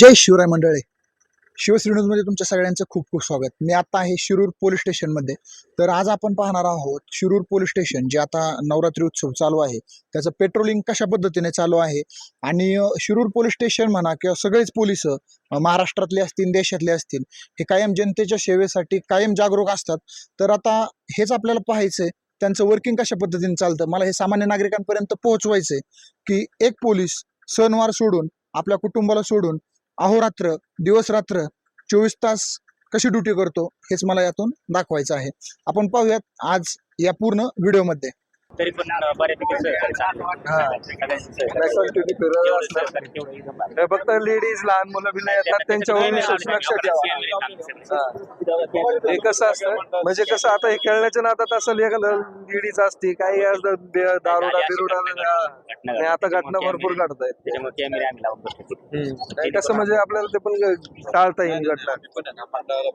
जय शिवराय मंडळी. शिवश्री न्यूजमध्ये तुमच्या सगळ्यांचं खूप खूप स्वागत. मी आता आहे शिरूर पोलीस स्टेशनमध्ये. तर आज आपण पाहणार आहोत शिरूर पोलीस स्टेशन जे आता नवरात्री उत्सव चालू आहे त्याचं पेट्रोलिंग कशा पद्धतीने चालू आहे. आणि शिरूर पोलीस स्टेशन म्हणा किंवा सगळेच पोलीस महाराष्ट्रातले असतील देशातले असतील हे कायम जनतेच्या सेवेसाठी कायम जागरूक असतात. तर आता हेच आपल्याला पाहायचंय त्यांचं वर्किंग कशा पद्धतीने चालतं. मला हे सामान्य नागरिकांपर्यंत पोहोचवायचंय की एक पोलीस सणवार सोडून आपल्या कुटुंबाला सोडून अहोरात्र दिवस रात्र 24 तास कशी ड्युटी करतो हेच मला यातून दाखवायचं आहे. आपण पाहूयात आज या पूर्ण व्हिडिओमध्ये. तरी पण बऱ्यापैकी सहकार्य चांगलं आहे. सगळ्यांचं सहकार्य. फक्त लेडीज लहान मुलं बिलं येतात त्यांच्यावर विशेष लक्ष ठेवा. हे कसं असतं म्हणजे कसं आता हे खेळण्याच्या नादात असं एखादं लेडीज असते काही दारुडा बिरुडा आणि आता घटना भरपूर घडत आहेत. त्याच्यामुळे कॅमेरे आम्ही लावून बसतो. कसं म्हणजे आपल्याला ते पण टाळता येईल घटना.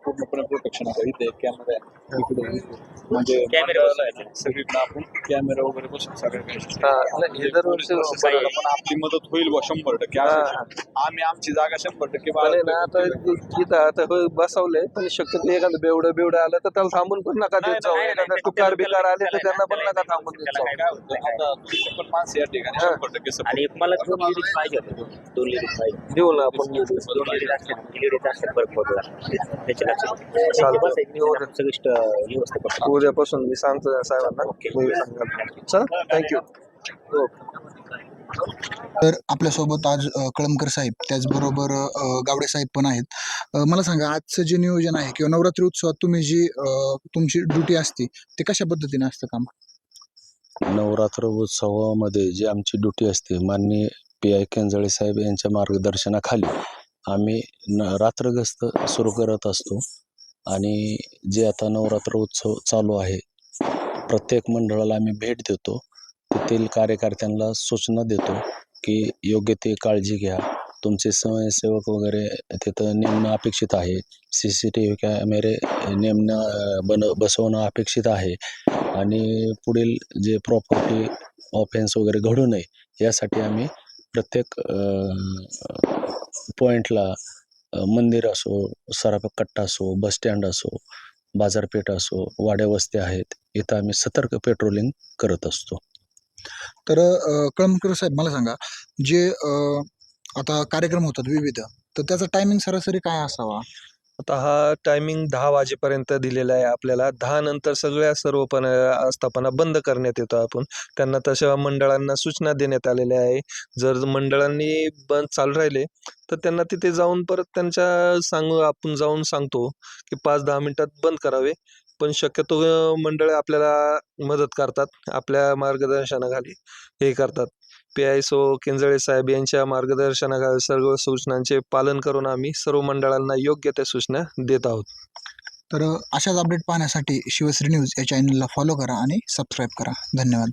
पूर्णपणे प्रोटेक्शन आहे. इथे कॅमेरा म्हणजे कॅमेरे सगळीकडे आपण कॅमेरा वगैरे बसून सगळं हे दरवर्षी पण आपली मदत होईल बा 100%. आम्ही आमची जागा 100% ना आता इथं आता बसवलंय पण शक्यतो एखादं बेवडं आलं तर त्याला थांबून पण नका देत जाऊ. एखादा तुकार बिकार आले तर त्यांना पण नका थांबून देत जाऊ. पण माणसं या ठिकाणी 100% support आणि मला 2 लेडीज पाहिजे होते. 2 लेडीज पाहिजे. देऊ ना आपण 2 लेडीज असतात. लेडीज असतात बरोबर. त्याच्या लक्षात सगळी व्यवस्था करतो. उद्यापासून मी सांगतो साहेबांना. चल थँक्यू. तर आपल्यासोबत आज कळमकर साहेब त्याचबरोबर गावडे साहेब पण आहेत. मला सांगा आजचं जे नियोजन आहे किंवा नवरात्री उत्सवात तुम्ही जी तुमची ड्युटी असते ते कशा पद्धतीने असतं काम? नवरात्र उत्सवामध्ये जी आमची ड्युटी असते माननीय PI केंजळे साहेब यांच्या मार्गदर्शनाखाली आम्ही रात्रगस्त सुरू करत असतो. आणि जे आता नवरात्र उत्सव चालू आहे प्रत्येक मंडळाला आम्ही भेट देतो. तेथील कार्यकर्त्यांना सूचना देतो की योग्य ते काळजी घ्या. तुमचे स्वयंसेवक वगैरे तिथं नेमणं अपेक्षित आहे. CCTV कॅमेरे नेमणं बसवणं अपेक्षित आहे. आणि पुढील जे प्रॉपर्टी ऑफेन्स वगैरे घडू नये यासाठी आम्ही प्रत्येक पॉईंटला मंदिर असो, सराफ कट्टा असो, बसस्टँड असो, बाजारपेठ असो, वाड्या वस्त्या आहेत, इथं आम्ही सतर्क पेट्रोलिंग करत असतो. तर कळमकर साहेब मला सांगा जे आता कार्यक्रम होतात विविध तर त्याचा टायमिंग सरासरी काय असावा? आता हा टायमिंग 10 वाजेपर्यंत दिलेला आहे आपल्याला. 10 नंतर सर्व पण आस्थापना बंद करण्यात येतो. आपण त्यांना तशा मंडळांना सूचना देण्यात आलेल्या आहे. जर मंडळांनी बंद चालू राहिले तर त्यांना तिथे जाऊन परत आपण जाऊन सांगतो की 5-10 मिनिटात बंद करावे. पण शक्यतो मंडळ आपल्याला मदत करतात. आपल्या मार्गदर्शनाखाली हे करतात. PI केंजळे साहेब यांच्या मार्गदर्शनाखाली सर्व सूचनांचे पालन करून आम्ही सर्व मंडळांना योग्य त्या सूचना देत आहोत. तर अशाच अपडेट पाहण्यासाठी शिवश्री न्यूज या चॅनलला फॉलो करा आणि सबस्क्राईब करा. धन्यवाद.